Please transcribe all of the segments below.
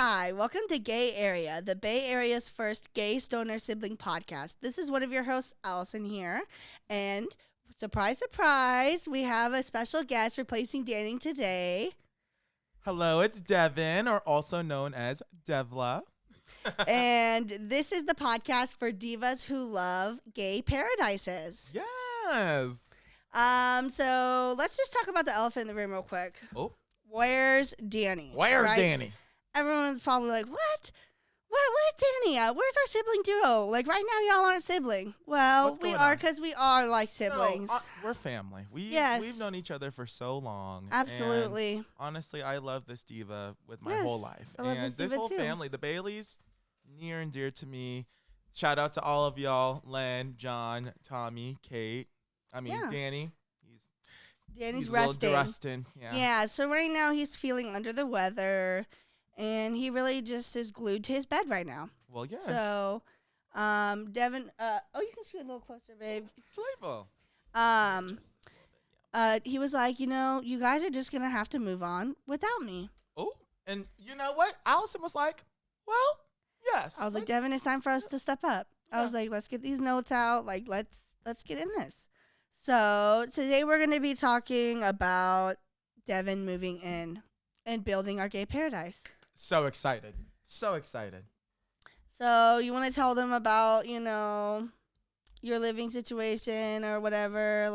Hi, welcome to Gay Area, the Bay Area's first gay stoner sibling podcast. This is one of your hosts, Allison here, and surprise, surprise, we have a special guest replacing Danny today. Hello, it's Devin, or also known as Devla. And this is the podcast for divas who love gay paradises. Yes. So let's just talk about the elephant in the room real quick. Oh. Where's Danny? Where's Danny? Everyone's probably like, what? Where's Danny at? Where's our sibling duo? Like, right now, y'all aren't a sibling. Well, we are because we are like siblings. No, we're family. We've known each other for so long. Absolutely. And honestly, I love this diva with my Yes, whole life. I love And this diva whole too. family, the Baileys, near and dear to me. Shout out to all of y'all, Len, John, Tommy, Kate. Yeah. Danny. Danny's he's a little resting. resting. Yeah, so right now he's feeling under the weather, and he really just is glued to his bed right now. Well, yes. So, Devin, you can scoot a little closer, babe. It's delightful. He was like, you guys are just going to have to move on without me. Oh, and you know what? Allison was like, well, yes. I was like, Devin, it's time for us to step up. I was like, let's get these notes out. Like, let's get in this. So today we're going to be talking about Devin moving in and building our gay paradise. So excited. So excited. So you want to tell them about, your living situation or whatever,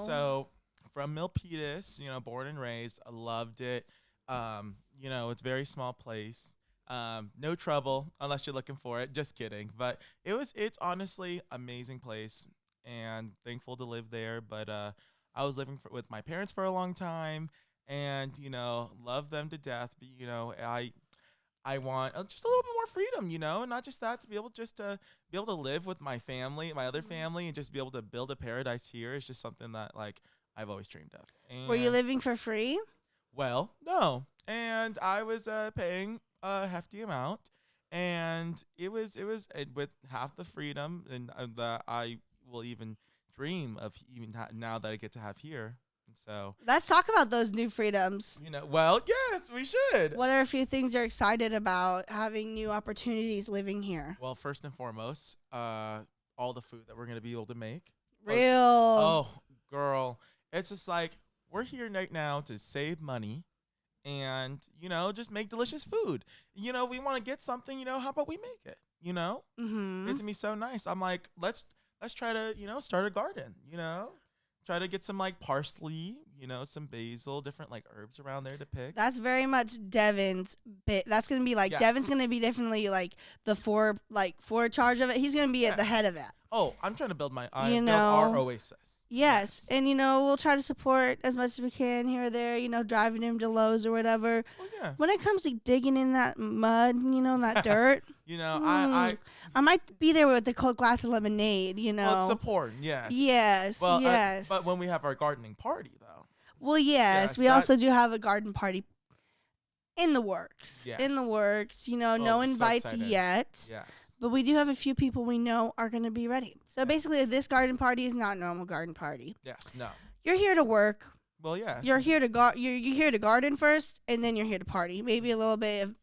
So from Milpitas, born and raised, I loved it. It's a very small place. No trouble unless you're looking for it. Just kidding. But it's honestly amazing place and thankful to live there. But I was living with my parents for a long time and, love them to death. But, I want just a little bit more freedom, not just that, to be able to live with my family, my other family, and just be able to build a paradise here is just something that, like, I've always dreamed of. And, were you living for free? Well, no. And I was paying a hefty amount, and it was with half the freedom and that I will even dream of now that I get to have here. So Let's talk about those new freedoms. Well, yes, we should. What are a few things you're excited about having new opportunities living here? Well, first and foremost, all the food that we're going to be able to make. Real. Oh, girl. It's just like we're here right now to save money and, just make delicious food. We want to get something, how about we make it, Mm-hmm. It's going to be so nice. I'm like, let's try to, start a garden, Try to get some like parsley, some basil, different like herbs around there to pick. That's very much Devin's bit. That's gonna be like Yes. Devin's gonna be definitely like the for charge of it. He's gonna be at the Yes. head of it. Oh, I'm trying to build You our oasis. Yes, and we'll try to support as much as we can here or there. Driving him to Lowe's or whatever. Well, yes. When it comes to digging in that mud, that dirt, I might be there with a cold glass of lemonade. Well, it's important, yes. Yes, Well, yes. but when we have our gardening party, though. Well, yes, Yes, we also do have a garden party in the works. Yes. In the works. No I'm so invites excited. yet. Yes. But we do have a few people we know are going to be ready. So basically, this garden party is not a normal garden party. Yes. No. You're here to work. Well, yes. You're here to you're here to garden first, and then you're here to party. Maybe a little bit of,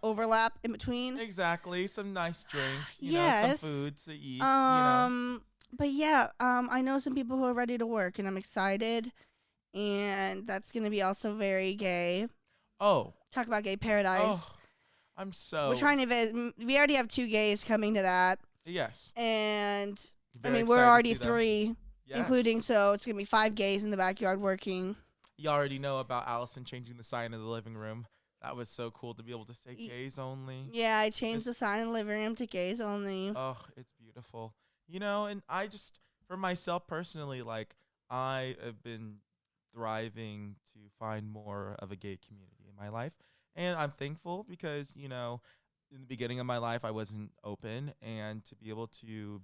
overlap in between. Exactly. Some nice drinks. Yes. Some food to eat. But yeah, I know some people who are ready to work, and I'm excited. And that's going to be also very gay. Oh. Talk about gay paradise. Oh, We're trying to. We already have 2 gays coming to that, Yes. and Very we're excited to already see them. 3, Yes. including. So it's gonna be 5 gays in the backyard working. You already know about Allison changing the sign in the living room. That was so cool to be able to say gays only. Yeah, I changed the sign in the living room to gays only. Oh, it's beautiful. And I just, for myself personally, like, I have been thriving to find more of a gay community in my life. And I'm thankful because, in the beginning of my life, I wasn't open. And to be able to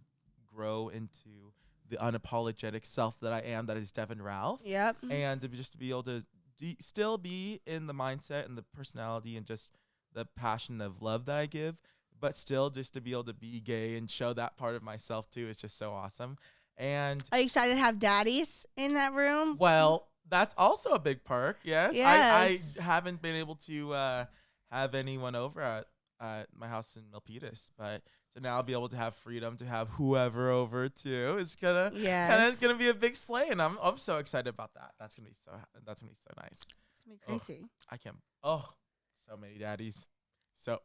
grow into the unapologetic self that I am, that is Devin Ralph. Yep. And to be able to still be in the mindset and the personality and just the passion of love that I give, but still just to be able to be gay and show that part of myself too is just so awesome. And Are you excited to have daddies in that room? well, that's also a big perk. Yes. Yes. I haven't been able to have anyone over at my house in Milpitas, but to now be able to have freedom to have whoever over too is Yes. gonna be a big sleigh, and I'm so excited about that. That's gonna be so nice. It's gonna be crazy. I can't. Oh, so many daddies. So,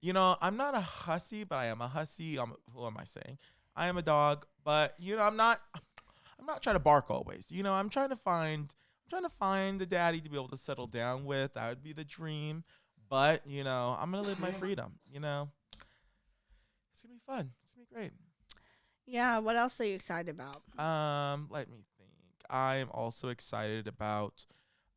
I'm not a hussy, but I am a hussy. Who am I saying? I am a dog, but I'm not trying to bark always. I'm trying to find a daddy to be able to settle down with. That would be the dream. But I'm gonna live my freedom. It's gonna be fun. It's gonna be great. Yeah. What else are you excited about? Let me think. I'm also excited about,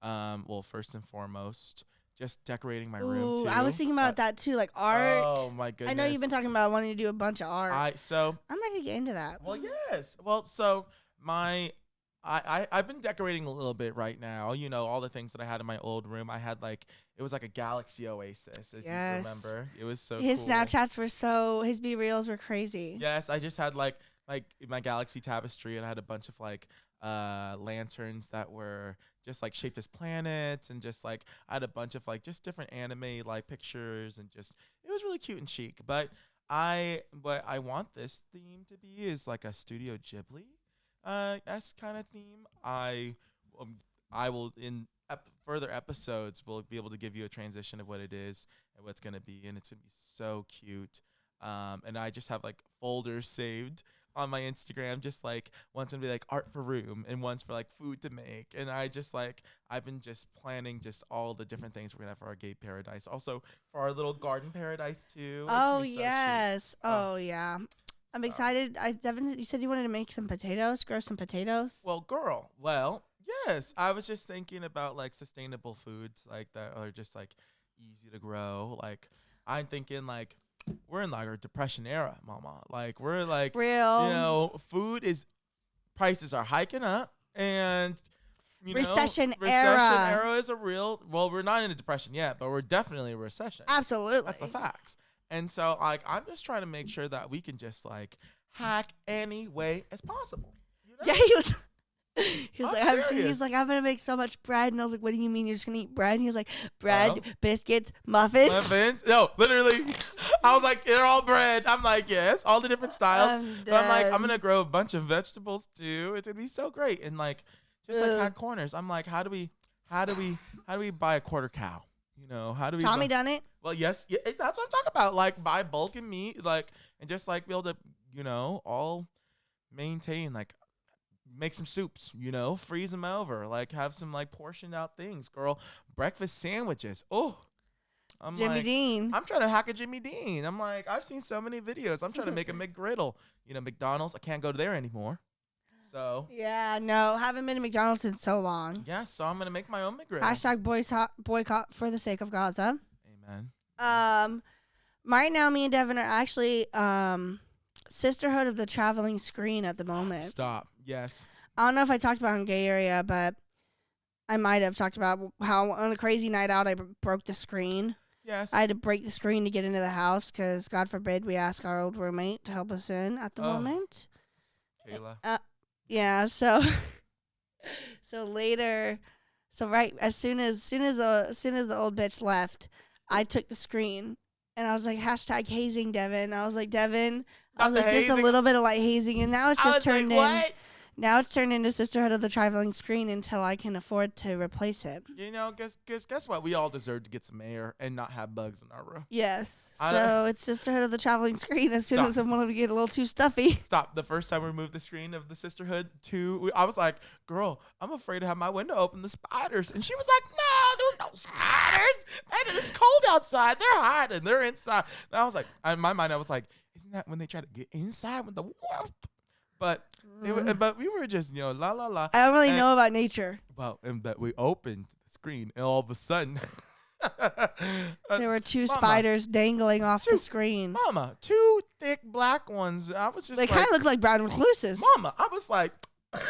well, first and foremost, just decorating my room too. I was thinking about that too, like art. Oh my goodness! I know you've been talking about wanting to do a bunch of art. I'm ready to get into that. Well, yes. Well, so I've been decorating a little bit right now. All the things that I had in my old room. I had it was like a galaxy oasis, as you remember. It was so his cool. Snapchats were his B reels were crazy. Yes, I just had like my galaxy tapestry, and I had a bunch of lanterns that were just shaped as planets, and just I had a bunch of just different anime pictures, and just it was really cute and chic. But what I want this theme to be is a Studio Ghibli s kind of theme. I will in further episodes will be able to give you a transition of what it is and what's gonna be, and it's gonna be so cute. And I just have folders saved on my Instagram, just one's gonna be art for room, and one's for food to make, and I've been just planning just all the different things we're gonna have for our gay paradise, also for our little garden paradise too. Oh yes. Oh yeah. I'm excited. Devin, you said you wanted to make some potatoes, grow some potatoes. Well, girl. Well, yes. I was just thinking about sustainable foods that are just easy to grow. I'm thinking we're in our depression era, mama. We're real. Food prices are hiking up, and recession era is a real. Well, we're not in a depression yet, but we're definitely in a recession. Absolutely, that's the facts. And so, I'm just trying to make sure that we can just hack any way as possible. Yeah, he's like, I'm gonna make so much bread, and I was like, what do you mean you're just gonna eat bread? And he was like, bread, biscuits, muffins. No, literally, I was like, they're all bread. I'm like, yes, all the different styles. But I'm like, I'm gonna grow a bunch of vegetables too. It's gonna be so great, and just hack corners. I'm like, how do we buy a quarter cow? How do we? Tommy done it. Well, yes, yeah, that's what I'm talking about. Buy bulk and meat, and just be able to, all maintain, make some soups, freeze them over, have some portioned out things, girl. Breakfast sandwiches. Oh, I'm Jimmy Dean. I'm trying to hack a Jimmy Dean. I'm I've seen so many videos. I'm trying to make a McGriddle. McDonald's. I can't go there anymore. So yeah, no, haven't been to McDonald's in so long. Yeah, so I'm gonna make my own McGriddle. Hashtag boycott for the sake of Gaza. Amen. Right now, me and Devin are actually sisterhood of the traveling screen at the moment. Stop. Yes. I don't know if I talked about in gay area, but I might have talked about how on a crazy night out I broke the screen. Yes. I had to break the screen to get into the house because God forbid we ask our old roommate to help us in at the moment. Kayla. Yeah, so later, right as soon as the old bitch left, I took the screen and I was like hashtag hazing Devin. I was like Devin, just a little bit of light hazing, and now it's just turned in. Now it's turned into Sisterhood of the Traveling Screen until I can afford to replace it. Guess what? We all deserve to get some air and not have bugs in our room. Yes. So it's Sisterhood of the Traveling Screen as soon as I wanted to get a little too stuffy. Stop. The first time we removed the screen of the Sisterhood, I was like, girl, I'm afraid to have my window open. The spiders. And she was like, no, there are no spiders. It's cold outside. They're hiding. They're inside. And I was like, in my mind, I was like, isn't that when they try to get inside with the warmth? But we were just, la, la, la. I don't really know about nature. Well, and that we opened the screen, and all of a sudden, there were two spiders dangling off the screen. Mama, two thick black ones. I was just They kind of look like brown recluses. Mama, I was like, I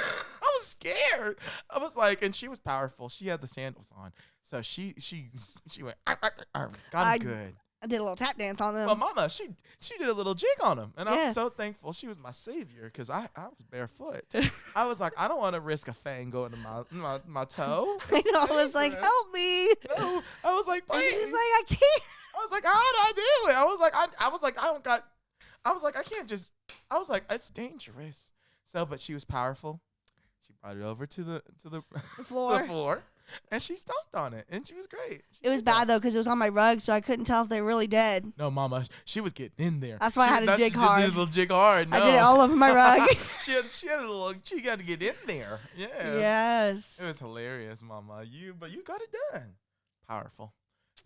was scared. I was like, and she was powerful. She had the sandals on. So she went, I'm good. I did a little tap dance on them. Well, Mama, she did a little jig on him, and I'm so Yes. thankful she was my savior because I was barefoot. I was like, I don't want to risk a fang going to my toe. I know. I was like, Dangerous. help me. No, I was like, And he's please. like, I can't. I was like, how do I do it? I was like, I can't just. I was like, it's dangerous. So, but she was powerful. She brought it over to the The floor. the floor, and she stomped on it, and she was great. She It was did that. bad though because it was on my rug, so I couldn't tell if they were really dead. No, Mama, she was getting in there. That's why I had to jig She hard. did a little jig hard. No. I did it all over my rug. she had a little. She got to get in there. Yes. Yes. It was hilarious, Mama. But you got it done. Powerful.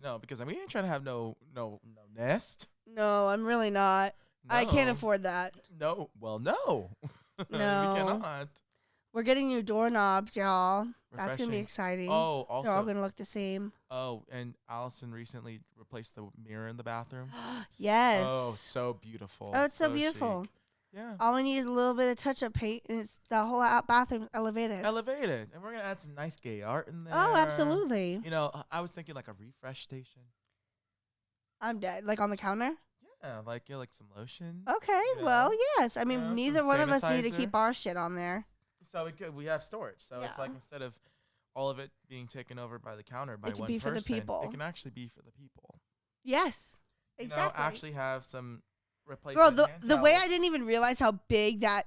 No, because we ain't trying to have no nest. No, I'm really not. I can't No. afford that. No. Well, no. No. we cannot. We're getting new doorknobs, y'all. That's gonna be Refreshing. exciting. Oh, They're all also. gonna look the same. Oh, and Allison recently replaced the mirror in the bathroom. Yes. Oh, so beautiful. Oh, it's so beautiful. chic. Yeah. All we need is a little bit of touch-up paint, and it's the whole bathroom elevated. Elevated. And we're going to add some nice gay art in there. Oh, absolutely. You know, I was thinking like a refresh station. I'm dead. Like on the counter? Yeah, like some lotion. Okay, You well, know? yes. I mean, Yeah, neither some one of us need to sanitizer. keep our shit on there. So we have storage. So it's like Yeah. instead of all of it being taken over by the counter by It can one be for the person, people. it can actually be for the people. Yes. You know, Exactly. actually have some Bro, replacement hand the way I towels. didn't even realize how big that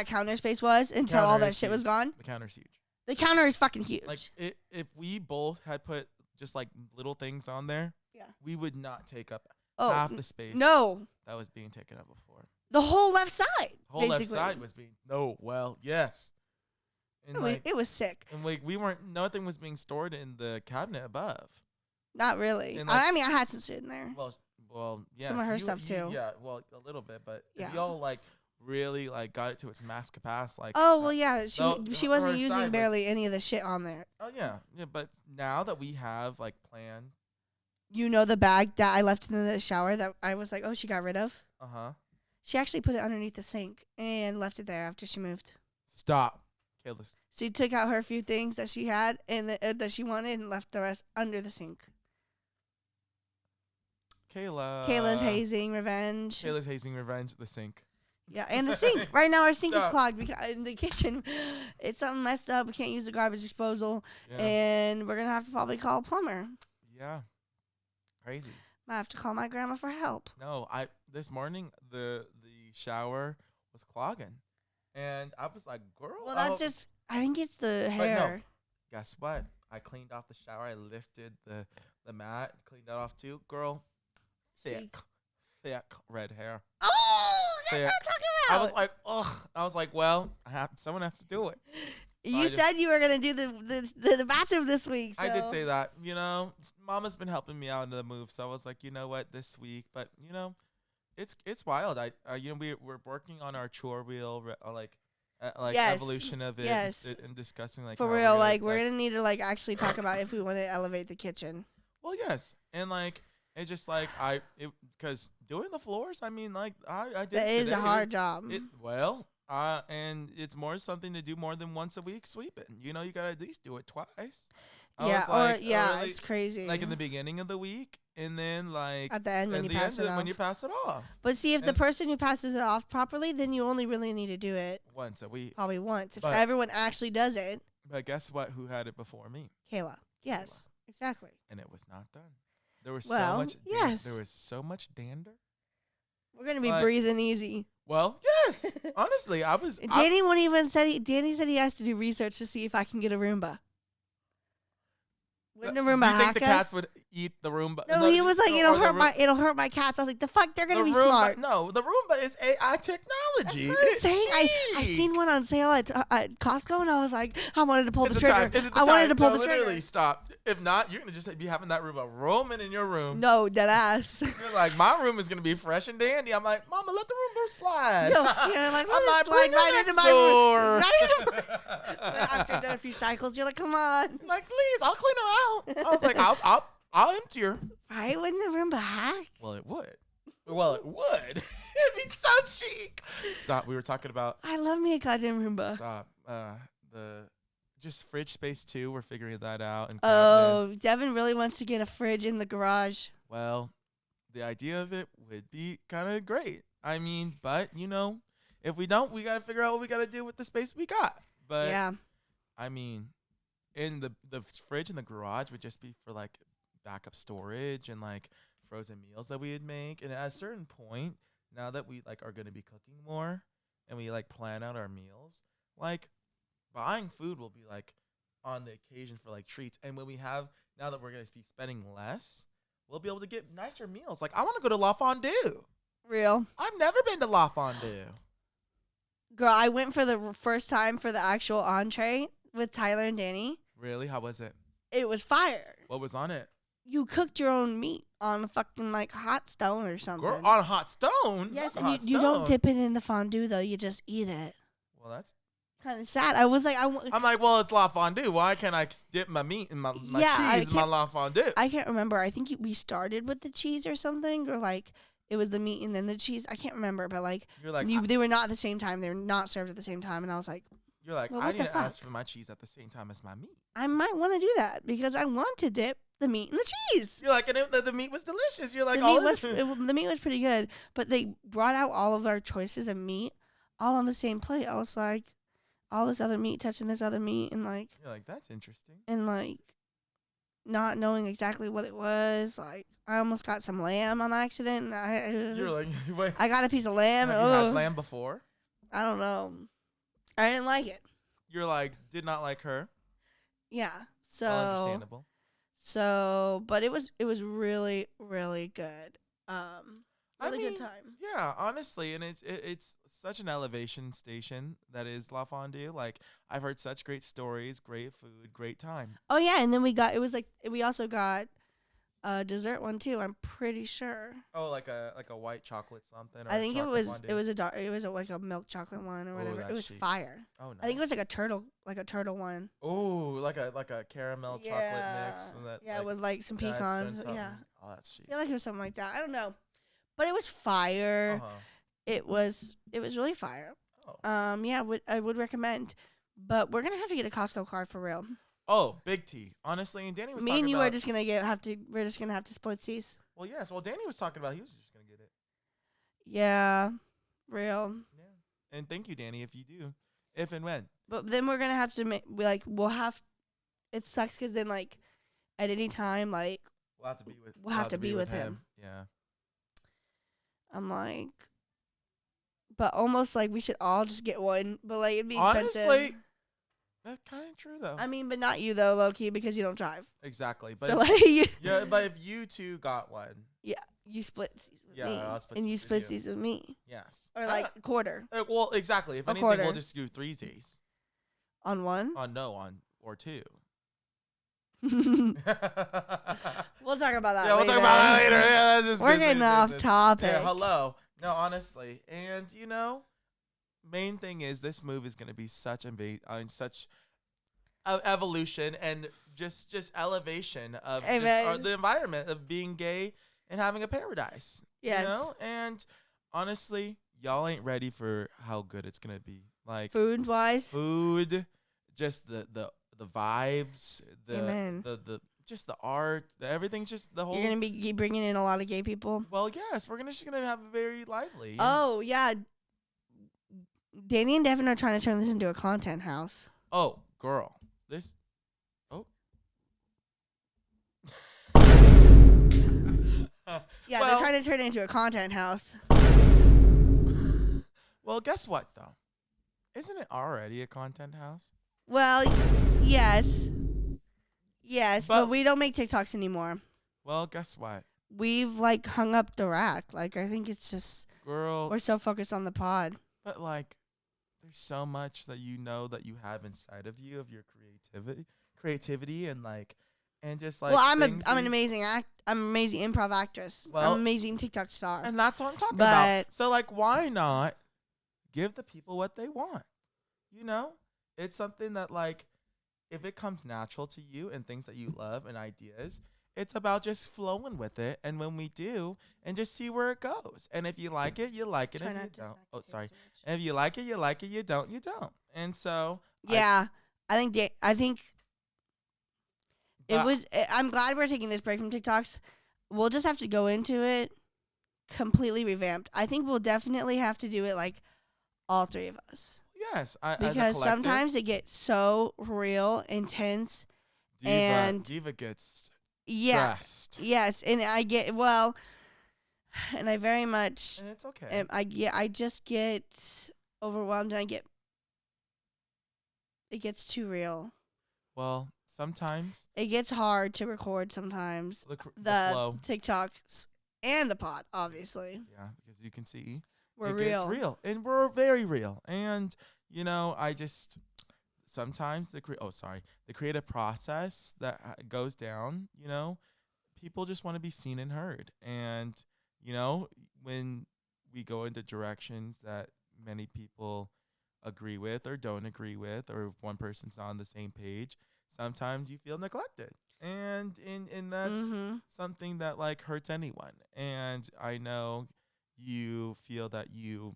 counter space was until all Counter that is shit was huge. gone. The counter's huge. The counter is fucking huge. Like if we both had put just like little things on there, Yeah. we would not take up oh, half the space no. that was being taken up before. The whole left side. The whole basically. left side was being yes. And It was sick. and like nothing was being stored in the cabinet above. Not really. And, like- I mean, I had some shit in there. Well, yeah. Some of her stuff, too. Yeah, well, a little bit, but Yeah. if y'all like really like got it to its max capacity, like Oh, well, yeah. She no, she her wasn't side using was- barely any of the shit on there. oh yeah, but now that we have like planned, You know the bag that I left in the shower that I was like, oh, she got rid of? She actually put it underneath the sink and left it there after she moved. Stop. Kayla. She took out her few things that she had and that she wanted and left the rest under the sink. Kayla's hazing revenge. Kayla's hazing revenge. The sink. Yeah, and the sink. Right now, our sink is Stop. clogged because in the kitchen, it's something messed up. We can't use the garbage disposal, Yeah. and we're gonna have to probably call a plumber. Yeah. Crazy. Might have to call my grandma for help. No, this morning the shower was clogging, and I was like, "Girl." Well, that's just. I think it's the no. hair. Guess what? I cleaned off the shower. I lifted the mat, cleaned that off too. Girl, thick red hair. Oh, that's Thick. what I'm talking I about. was like, ugh. I was like, well, someone has to do it. You I said you were gonna do the bathroom this week. I did so- say that. You know, Mama's been helping me out in the move, so I was like, you know what, this week. But you know, it's wild. We're working on our chore wheel, Yes. evolution of it. Yes. And discussing like For how real, we're like we're gonna need to like actually talk about if we want to elevate the kitchen. Well, yes, and like it's just like because doing the floors. I mean, like I did. That is a today. hard job. And it's more something to do more than once a week sweeping. You know, you gotta at least do it twice. I Yeah, was like, early- it's crazy. like in the beginning of the week, and then like at the end when at you the pass end it off. when you pass it off But see, if the and- person who passes it off properly, then you only really need to do it once a week. probably once. If But- everyone actually does it, But guess what? Who had it before me? Kayla. Yes, exactly. And it was not done. There was Well, so much. yes. There was so much dander. We're gonna be But- breathing easy. Well, yes. Honestly, I was. Danny won't even said. Danny said he has to do research to see if I can get a Roomba. Wouldn't a Do Roomba you think hack the us? cats would eat the Roomba? No, he was like, no, it'll or the it'll hurt my cats. I was like, the fuck, they're gonna the be Roomba- smart. No, the Roomba is AI technology. That's what I'm It's saying. I chic. seen one on sale at Costco, and I was like, I wanted to pull Is the it trigger. time? Is it the I wanted time? to pull No, the trigger. literally, stop. If not, you're gonna just be having that Roomba roaming in your room. No, dead ass. You're like, my room is gonna be fresh and dandy. I'm like, Mama, let the Roomba slide. No, you're like, let I'm it like, slide bring it right into next my room. door. Right After done a few cycles, you're like, come on. I'm like, please, I'll clean her out. I was like, I'll empty her. Right? Wouldn't the Roomba hack? Well, it would. Well, it would. It'd be so chic. Stop. We were talking about. I love me a goddamn Roomba. Stop. The just fridge space too. We're figuring that out. And Oh, Devin really wants to get a fridge in the garage. well, the idea of it would be kind of great. I mean, but if we don't, we got to figure out what we got to do with the space we got. But Yeah. I mean, in the fridge in the garage would just be for like backup storage and like frozen meals that we would make. And at a certain point, now that we like are going to be cooking more and we like plan out our meals, like buying food will be like on the occasion for like treats. And when we have, now that we're going to be spending less, we'll be able to get nicer meals. Like I want to go to La Fondue. Real. I've never been to La Fondue. Girl, I went for the first time for the actual entree with Tyler and Danny. Really? How was it? It was fire. What was on it? You cooked your own meat on a fucking like hot stone or something. Girl, on a hot stone? Yes, Not a and hot you don't stone. dip it in the fondue though. You just eat it. Well, that's Kind of sad. I was like, I'm like, well, it's La Fondue. Why can't I dip my meat and my cheese in my La Fondue? I can't remember. I think we started with the cheese or something, or like it was the meat and then the cheese. I can't remember, but like, You're like, they were not at the same time. They were not served at the same time, and I was like, well, what I the need to fuck? ask for my cheese at the same time as my meat. I might want to do that because I want to dip the meat in the cheese. You're like, and the meat was delicious. You're like, The meat was pretty good, but they brought out all of our choices of meat all on the same plate. I was like, all this other meat touching this other meat, and like, you're like, that's interesting. and like, not knowing exactly what it was. Like, I almost got some lamb on accident. And You're like, wait. I got a piece of lamb. Have you had lamb before? I don't know. I didn't like it. You're like, did not like her. Yeah. So Understandable. but it was really, really good. Really good time. Yeah, honestly, and it's such an elevation station that is La Fondue. Like I've heard such great stories, great food, great time. Oh yeah, and then we also got a dessert one too. I'm pretty sure. Oh, like a white chocolate something. Or I think it was like a milk chocolate one or whatever. It was cheap. fire. Oh, nice. I think it was like a turtle one. Oh, like a caramel chocolate mix. And that, yeah, like, with like some nuts and pecans. something. Yeah, Oh, that's cheap. I feel like it was something like that. I don't know, but it was fire. Uh-huh. It was really fire. Oh. Yeah, I would recommend, but we're gonna have to get a Costco card for real. Oh, big T. Honestly, and Danny was Me talking and you about, are just gonna we're just gonna have to split these. Well, yes. Well, Danny was talking about he was just gonna get it. Yeah, real. Yeah. And thank you, Danny, if you do, if and when. But then we're gonna have to we'll have. It sucks because then like, at any time like we'll have to be with him. Yeah. I'm like, but almost like we should all just get one. But like it'd be Honestly, expensive. that's kind of true though. I mean, but not you though, low key, because you don't drive. Exactly. But So like, yeah, but if you two got one, you split these with Yeah, me, I'll split and you these with split you. these with me, yes, or like a quarter well, exactly. If A anything, we'll quarter. just do threesies. on one. On or two. We'll talk about that. Yeah, we'll later. talk about that later. Yeah, that's just We're getting off topic. Yeah, hello. No, honestly, and main thing is this move is going to be such evolution and just elevation of the environment of being gay and having a paradise. Yes. And honestly, y'all ain't ready for how good it's going to be. Like Food wise, just the vibes, Amen. the just the art, everything's just the whole. You're gonna be bringing in a lot of gay people. Well, yes, we're just gonna have a very lively. Oh yeah, Danny and Devin are trying to turn this into a content house. Oh, girl, this. Oh. Yeah, they're trying to turn it into a content house. Well, guess what though? Isn't it already a content house? Well, yes, but we don't make TikToks anymore. Well, guess what? We've like hung up the rack. Like I think it's just Girl. we're so focused on the pod. But like, there's so much that that you have inside of you of your creativity, and like, and just like. Well, I'm an amazing I'm an amazing improv actress. Well, I'm an amazing TikTok star. And that's what I'm talking about. So like, why not give the people what they want? It's something that like, if it comes natural to you and things that you love and ideas, it's about just flowing with it. And when we do, and just see where it goes. And if you like it, you like it. Try If you not to don't, smack your sorry. face too much. And if you like it, you like it. You don't, you don't. And so Yeah, I think it was. I'm glad we're taking this break from TikToks. We'll just have to go into it completely revamped. I think we'll definitely have to do it like all three of us. Yes, as a Because collective, sometimes it gets so real, intense, and Diva gets yeah, stressed, yes, and and I very much, and it's okay. I just get overwhelmed, and it gets too real. Well, sometimes It gets hard to record sometimes. the flow, TikToks and the pod, obviously. yeah, because you can see We're it real. gets real, and we're very real. And I just sometimes the creative process that goes down. People just want to be seen and heard, and when we go into directions that many people agree with or don't agree with, or one person's not on the same page, sometimes you feel neglected, and that's something that like hurts anyone. And I know you feel that you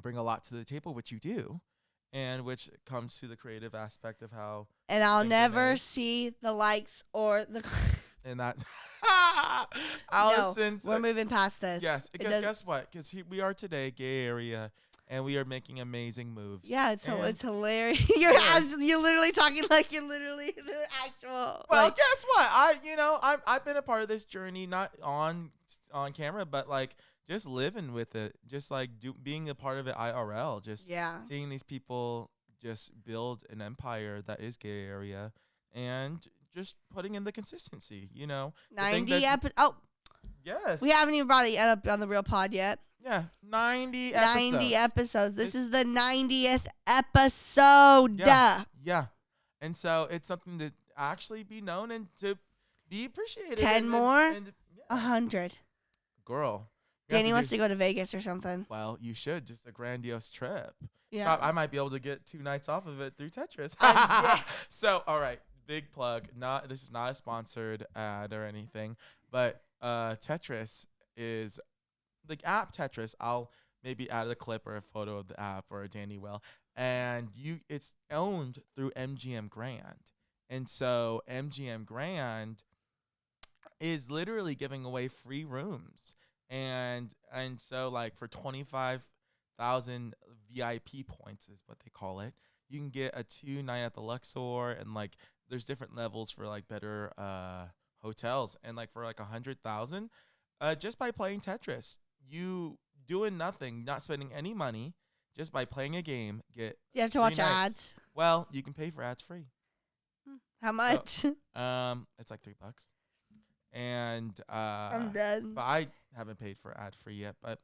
bring a lot to the table, which you do, and which comes to the creative aspect of how. And I'll things are never made. see the likes or the. And that No, Allison's we're moving past this. yes, because guess what? Because we are today gay area, and we are making amazing moves. Yeah, it's And- hilarious. You're literally talking like you're literally the actual. Well, like, guess what? I've been a part of this journey, not on camera, but like just living with it, just like being a part of it IRL, just yeah. seeing these people just build an empire that is gay area, and just putting in the consistency. 90 episodes. Yes. We haven't even brought it up on the real pod yet. Yeah, 90 episodes. 90 episodes. This is the 90th episode. Yeah. And so it's something to actually be known and to be appreciated. 10 more? And 100. Girl. Danny wants to go to Vegas or something. Well, you should. Just a grandiose trip. Yeah. Stop. I might be able to get 2 nights off of it through Tetris. Yeah. So, all right. Big plug. This is not a sponsored ad or anything, but Tetris is the app Tetris. I'll maybe add a clip or a photo of the app, or Danny will. And it's owned through MGM Grand. And so MGM Grand is literally giving away free rooms. And so like for 25,000 VIP points is what they call it, you can get a 2-night at the Luxor, and like there's different levels for like better hotels, and like for like 100,000 just by playing Tetris, you doing nothing, not spending any money, just by playing a game, get Do you have to watch 3 nights. ads? Well, you can pay for ads free. How much? It's like $3. And I'm done. but I haven't paid for ad free yet, but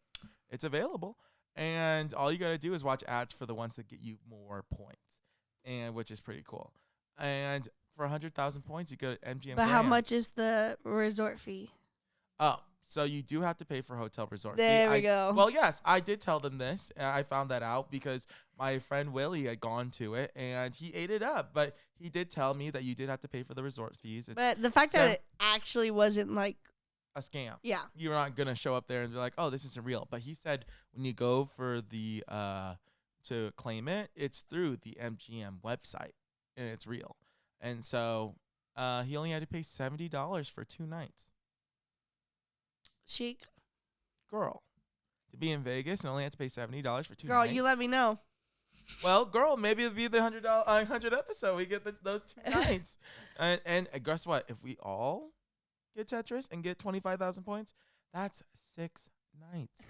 it's available. And all you gotta do is watch ads for the ones that get you more points, and which is pretty cool. And for 100,000 points, you go to MGM. But how much is the resort fee? Oh, so you do have to pay for hotel resort fee. There we go. Well, yes, I did tell them this. And I found that out because my friend Willie had gone to it and he ate it up. But he did tell me that you did have to pay for the resort fees. But the fact that it actually wasn't like a scam. Yeah. You're not going to show up there and be like, oh, this isn't real. But he said when you go for the to claim it, it's through the MGM website and it's real. And so he only had to pay $70 for 2 nights. Chic. Girl, to be in Vegas and only have to pay $70 for 2 Girl, nights. you let me know. Well, girl, maybe it'll be the 100 episode. We get those 2 nights. And guess what? If we all get Tetris and get 25,000 points, that's 6 nights.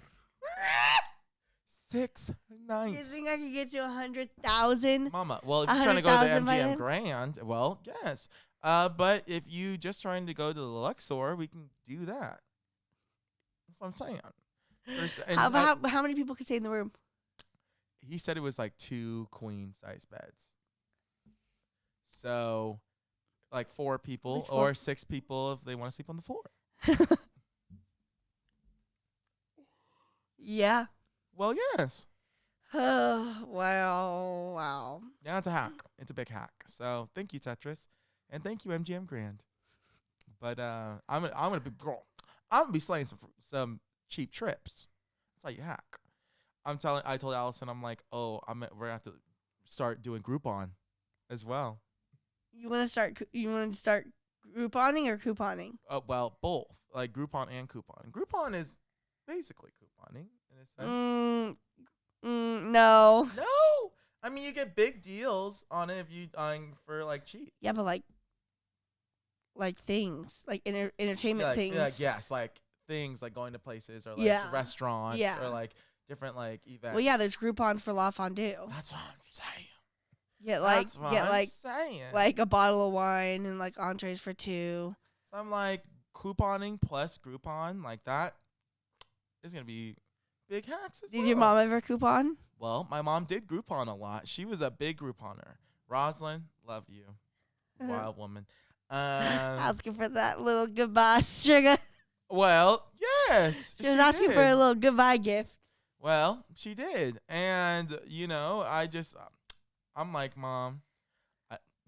6 nights. You think I could get to 100,000? Mama, well, if you're trying to go to the 100,000 by MGM then? Grand, well, yes. But if you just trying to go to the Luxor, we can do that. That's what I'm saying. How many people could stay in the room? He said it was like 2 queen-size beds. So, like 4 people What's 4? or 6 people if they want to sleep on the floor. Yeah. Well, yes. Wow. Yeah, it's a hack. It's a big hack. So, thank you, Tetris, and thank you, MGM Grand. But I'm gonna be slaying some cheap trips. That's how you hack. I told Allison, I'm like, we're gonna have to start doing Groupon as well. You want to start Grouponing or couponing? Well, both, like Groupon and coupon. Groupon is basically couponing in a sense. No. No, I mean you get big deals on it if you for like cheap. Yeah, but like things, like entertainment things. Yes, like things like going to places or like Yeah. restaurants Yeah. or like different like events. Well, yeah, there's Groupons for La Fondue. That's what I'm saying. Get like saying. like a bottle of wine and like entrees for 2. So I'm like couponing plus Groupon like that is gonna be big hacks as well. Did your mom ever coupon? Well, my mom did Groupon a lot. She was a big Grouponer. Rosalind, love you, wild woman. Asking for that little goodbye sugar. Well, yes, She was asking did. for a little goodbye gift. Well, she did, and I'm like, Mom,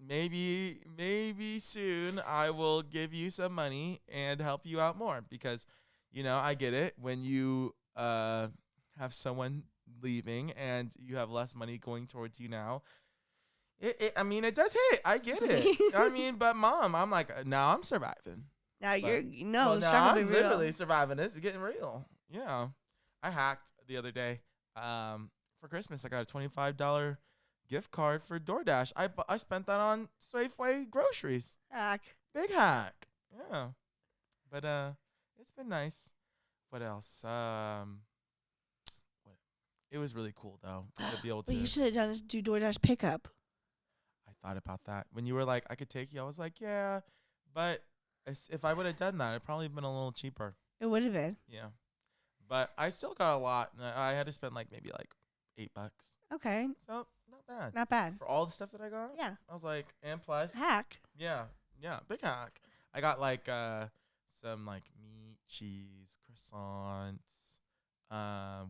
maybe soon I will give you some money and help you out more because, I get it when you have someone leaving and you have less money going towards you now. It does hit. I get it. But Mom, I'm like, now I'm surviving. Now Now I'm literally surviving. It's getting real. Yeah, I hacked the other day. For Christmas, I got a $25 gift card for DoorDash. I spent that on Safeway groceries. Hack. Big hack. Yeah, but it's been nice. What else? It was really cool though to be able to. What you should have done is do DoorDash pickup. I thought about that when you were like, I could take you. I was like, yeah, but if I would have done that, it'd probably been a little cheaper. It would have been. Yeah, but I still got a lot. I had to spend like maybe like $8. Okay. So not bad. Not bad. For all the stuff that I got. Yeah. I was like, and plus. Hack. Yeah, big hack. I got like some like meat, cheese, croissants.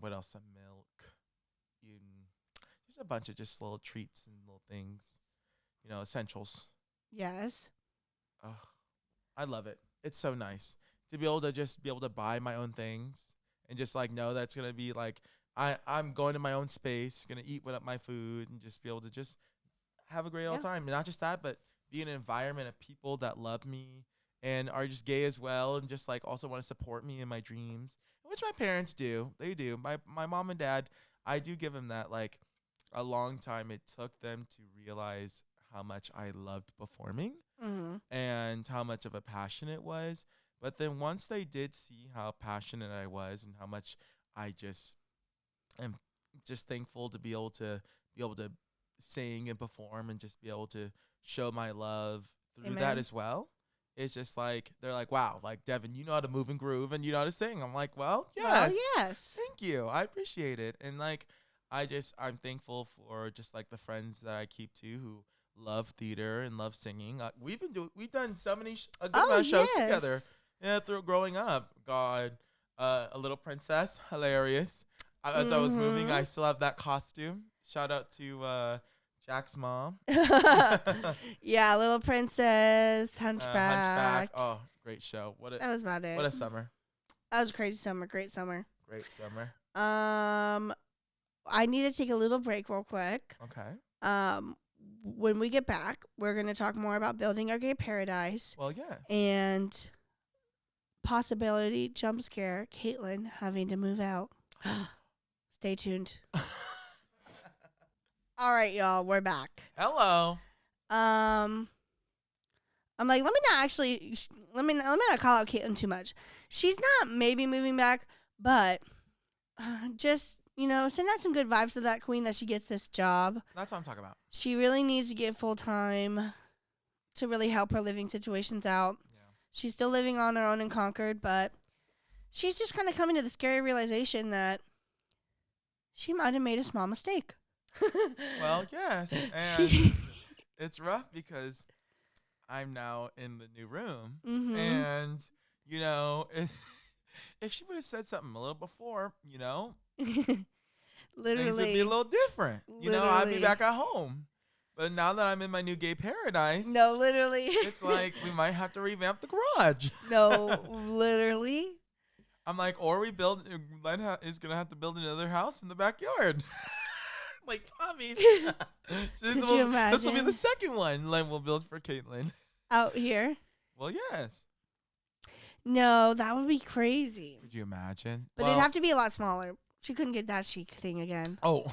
What else? Some milk. Just a bunch of just little treats and little things. Essentials. Yes. Oh, I love it. It's so nice to be able to buy my own things and just like know that's gonna be like I'm going to my own space, gonna eat my food and just be able to just have a great old time. And not just that, but be in an environment of people that love me and are just gay as well and just like also want to support me in my dreams, which my parents do. They do. My mom and dad, I do give them that. Like a long time it took them to realize how much I loved performing and how much of a passion it was. But then once they did see how passionate I was and how much I just am just thankful to be able to sing and perform and just be able to show my love through that as well. It's just like, they're like, wow, like Devin, you know how to move and groove and you know how to sing. I'm like, well, yes. Well, yes. Thank you. I appreciate it. And like, I'm thankful for just like the friends that I keep too who love theater and love singing. We've done so many a good amount of shows together. Yeah, through growing up. God, A Little Princess, hilarious. As I was moving, I still have that costume. Shout out to Jack's mom. Yeah, Little Princess, Hunchback. Oh, great show. That was about it. What a summer. That was a crazy summer. Great summer. Great summer. I need to take a little break real quick. Okay. When we get back, we're going to talk more about building our gay paradise. Well, yes. And possibility jump scare Caitlin having to move out. Stay tuned. All right, y'all, we're back. Hello. I'm like, let me not call out Caitlin too much. She's not maybe moving back, but just, send out some good vibes to that queen that she gets this job. That's what I'm talking about. She really needs to get full time to really help her living situations out. Yeah. She's still living on her own in Concord, but she's just kind of coming to the scary realization that she might have made a small mistake. Well, yes. And it's rough because I'm now in the new room. Mm-hmm. And, if she would have said something a little before, literally, things would be a little different. I'd be back at home. But now that I'm in my new gay paradise, no, literally, it's like we might have to revamp the garage. No, literally. I'm like, or Len is gonna have to build another house in the backyard. Like Tommy's. Could you imagine? This will be the second one Len will build for Caitlin. Out here. Well, yes. No. that would be crazy. Could you imagine? But it'd have to be a lot smaller. She couldn't get that chic thing again. Oh,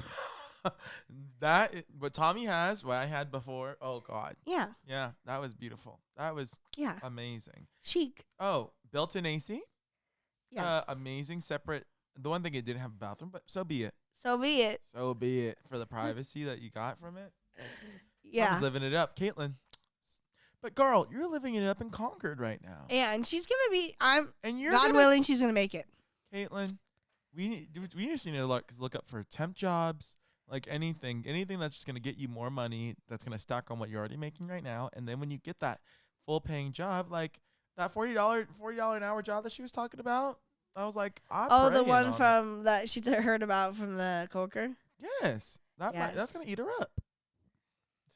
what Tommy has, what I had before. Oh God. Yeah. Yeah, that was beautiful. That was amazing. Chic. Oh, built-in AC. Yeah. Amazing. Separate. The one thing it didn't have a bathroom, but so be it. So be it. So be it for the privacy that you got from it. Yeah. I was living it up, Caitlin. But girl, you're living it up in Concord right now. Yeah, and she's gonna be. God willing, she's gonna make it. Caitlin, we just need to look up for temp jobs, like anything that's just gonna get you more money. That's gonna stack on what you're already making right now, and then when you get that full paying job, like that $40 an hour job that she was talking about, I was like, the one from that she heard about from the coworker. Yes, that's gonna eat her up.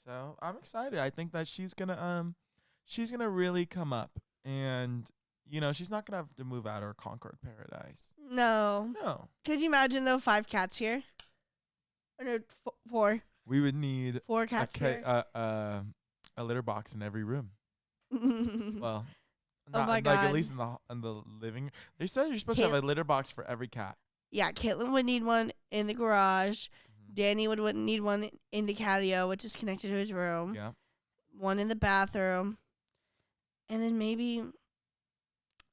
So I'm excited. I think that she's gonna really come up, and she's not gonna have to move out of her Concord paradise. No. Could you imagine though 5 cats here? Or no, 4. We would need 4 cats here. A litter box in every room. Well, oh my God. At least in the living. They said you're supposed to have a litter box for every cat. Yeah, Caitlin would need one in the garage. Danny would need one in the catio, which is connected to his room. Yeah. One in the bathroom. And then maybe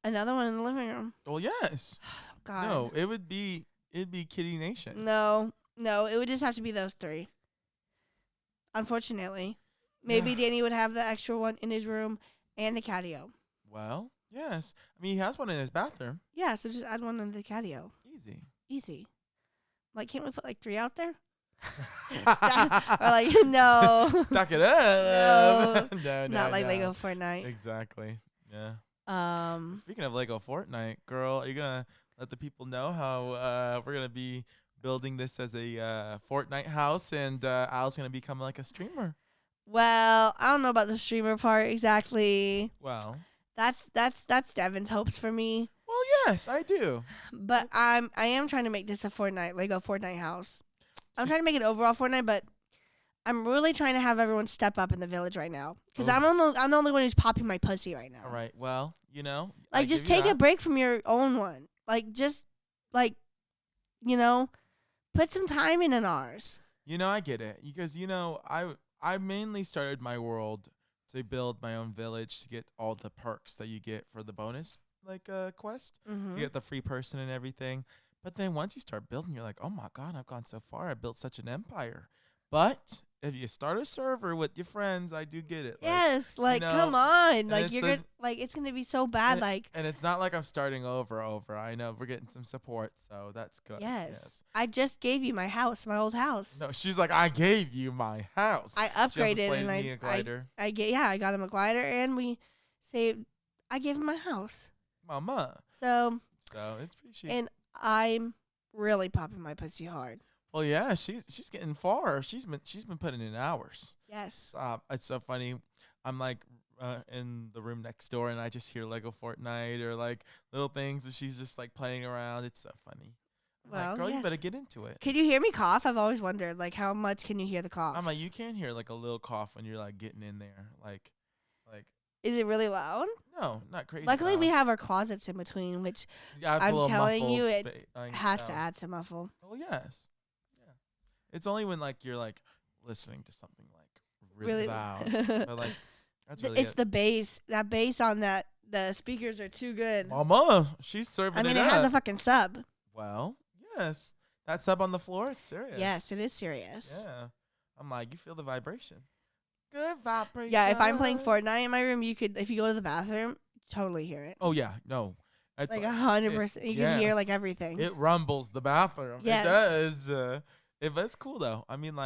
another one in the living room. Well, yes. God. No, it'd be Kitty Nation. No, it would just have to be those 3. Unfortunately. Maybe Danny would have the extra one in his room and the catio. Well, yes. I mean, he has one in his bathroom. Yeah, so just add one in the catio. Easy. Like, can't we put like 3 out there? Or like, no. Stack it up. No, not like Lego Fortnite. Exactly. Yeah. Speaking of Lego Fortnite, girl, are you gonna let the people know how we're gonna be building this as a Fortnite house, and Al's gonna become like a streamer? Well, I don't know about the streamer part exactly. Well, that's Devin's hopes for me. Well, yes, I do. But I am trying to make this a Lego Fortnite house. I'm trying to make it overall Fortnite, but I'm really trying to have everyone step up in the village right now, because I'm the only one who's popping my pussy right now. All right. Well, like just take a break from your own one. Like just put some time in ours. I get it, because I mainly started my world to build my own village to get all the perks that you get for the bonus quest, to get the free person and everything. But then once you start building, you're like, oh my God, I've gone so far. I built such an empire. But if you start a server with your friends, I do get it. Yes, come on. Like it's gonna be so bad. And it's not like I'm starting over. I know we're getting some support, so that's good. Yes. I just gave you my house, my old house. No, she's like, I gave you my house. I upgraded she also and me a glider. I got him a glider, and I gave him my house. Mama. So it's pretty chic. And I'm really popping my pussy hard. Well, yeah, she's getting far. She's been putting in hours. Yes. It's so funny. I'm like in the room next door, and I just hear Lego Fortnite or like little things, and she's just like playing around. It's so funny. I'm like, girl, you better get into it. Can you hear me cough? I've always wondered, how much can you hear the cough? I'm like, you can hear like a little cough when you're like getting in there, like. Is it really loud? No, not crazy. Luckily, loud. we have our closets in between, which I'm telling you, it has to add some muffle. Oh yes, yeah. It's only when you're listening to something really loud, but that's really. It's the bass. That bass on that. The speakers are too good. Mama, she's serving. I mean, it has a fucking sub. Well, yes, that sub on the floor. It's serious. Yes, it is serious. Yeah, I'm like, you feel the vibration. Good vibration. Yeah, if I'm playing Fortnite in my room, you could, if you go to the bathroom, totally hear it. Oh yeah, no, it's 100%. You can hear everything. It rumbles the bathroom. Yes. It does. It's cool though. I mean,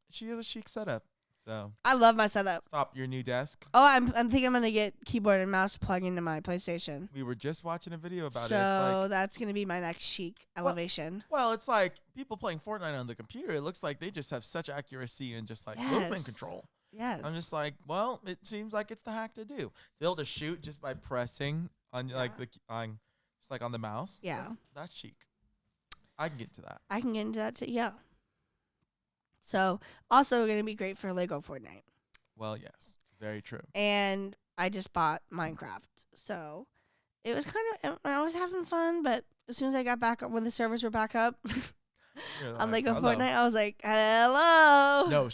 she has a chic setup. So I love my setup. Stop your new desk. Oh, I'm thinking I'm gonna get keyboard and mouse plug into my PlayStation. We were just watching a video about it. So that's gonna be my next chic elevation. Well, it's like people playing Fortnite on the computer. It looks like they just have such accuracy and just movement control. Yes. I'm just like, well, it seems like it's the hack to do. To be able to shoot just by pressing on on the mouse. Yeah. That's chic. I can get into that. I can get into that too. Yeah. So also going to be great for Lego Fortnite. Well, yes, very true. And I just bought Minecraft, so It was kind of, I was having fun, but as soon as I got back up, when the servers were back up You're on Lego hello. Fortnite, I was like, hello. No,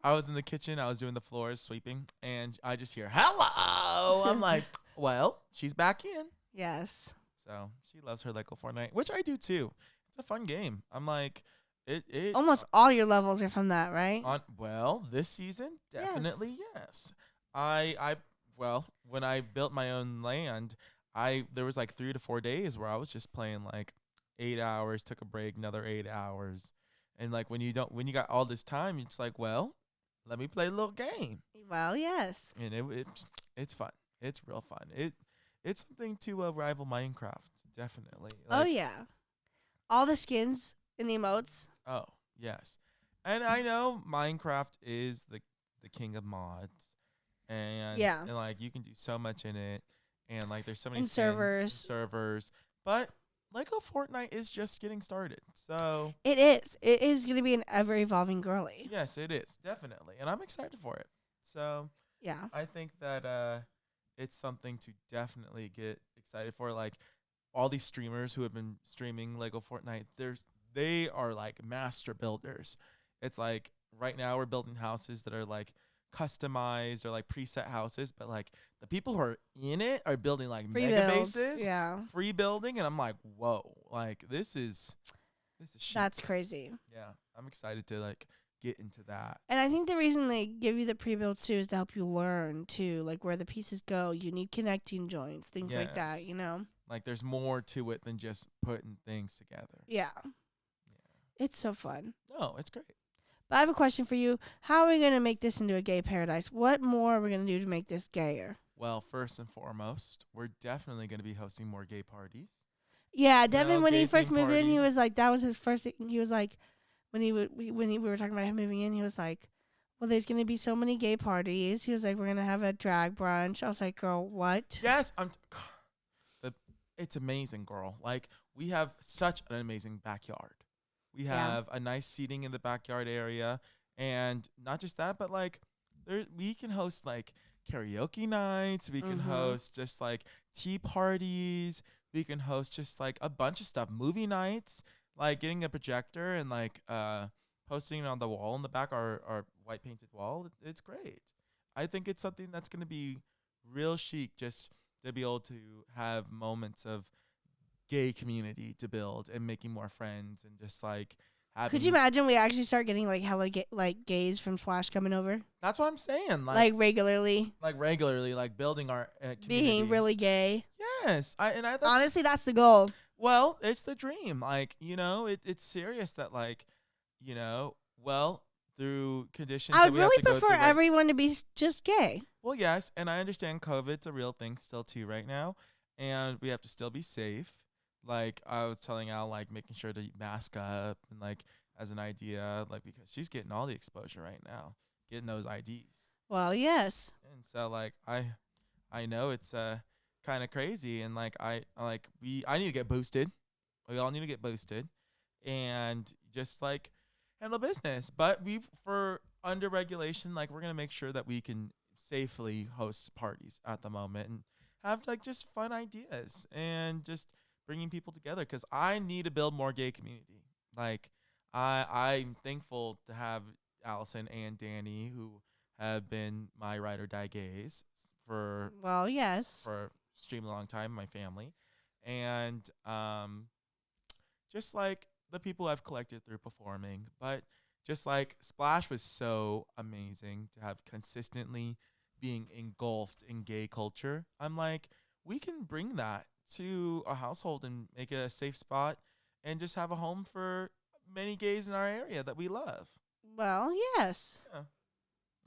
I was in the kitchen, I was doing the floors, sweeping, and I just hear, hello. I'm like, well, she's back in. Yes. So she loves her Lego Fortnite, which I do too. It's a fun game. I'm like, it Almost all your levels are from that, right? well, this season, definitely yes. Well, when I built my own land, there was like 3 to 4 days where I was just playing like 8 hours, took a break, another 8 hours. And like when you got all this time, it's like, well, let me play a little game. Well, yes. And it's fun. It's real fun. It's something to rival Minecraft, definitely. Oh, yeah. All the skins and the emotes. Oh, yes. And I know Minecraft is the king of mods. And like you can do so much in it. And like there's so many And skins, servers. But Lego Fortnite is just getting started. So it is. It is going to be an ever evolving girly. yes, it is. Definitely. And I'm excited for it. So yeah. I think that it's something to definitely get excited for. Like all these streamers who have been streaming Lego Fortnite, they are like master builders. It's like right now we're building houses that are like customized or like preset houses, but like the people who are in it are building like Free mega builds. bases, Yeah. free building, and I'm like, whoa, like this is shit. That's crazy. Yeah, I'm excited to like get into that. And I think the reason they give you the pre-builds too is to help you learn too, like where the pieces go. You need connecting joints, things like that, Yes. you know? Like there's more to it than just putting things together. Yeah. Yeah. It's so fun. No, it's great. But I have a question for you. How are we going to make this into a gay paradise? What more are we going to do to make this gayer? Well, first and foremost, we're definitely going to be hosting more gay parties. Yeah, Devin, when he gay first theme moved in, he parties. was like, that was his first thing. He was like, we were talking about him moving in, he was like, well, there's going to be so many gay parties. He was like, we're going to have a drag brunch. I was like, girl, what? Yes, it's amazing, girl. Like we have such an amazing backyard. We have a nice seating in the backyard area, and not just that, but like we can host like karaoke nights. We can host just like tea parties. We can host just like a bunch of stuff, movie nights, like getting a projector and like posting it on the wall in the back, our white painted wall. It's great. I think it's something that's going to be real chic, just to be able to have moments of gay community to build and making more friends and just like having. Could you imagine we actually start getting like hella gays from Splash coming over? That's what I'm saying. Like regularly. Like regularly, like building our community. Being really gay. Yes. Honestly, that's the goal. Well, it's the dream. Like, it's serious that like, well, through conditions I would that we have really to go prefer through, like- everyone to be just gay. Well, yes, and I understand COVID's a real thing still too right now, and we have to still be safe. Like I was telling Al, like making sure to mask up and like as an idea, like because she's getting all the exposure right now, getting those IDs. Well, yes. And so like I know it's kind of crazy, and like I need to get boosted. We all need to get boosted, and just like handle business. But for under regulation, like we're gonna make sure that we can safely host parties at the moment and have like just fun ideas and just bringing people together, because I need to build more gay community. Like I'm thankful to have Allison and Danny, who have been my ride or die gays for yes, for extremely long time, my family, and just like the people I've collected through performing. But just like Splash was so amazing to have consistently being engulfed in gay culture. I'm like, we can bring that to a household and make it a safe spot and just have a home for many gays in our area that we love. Well, yes. Yeah.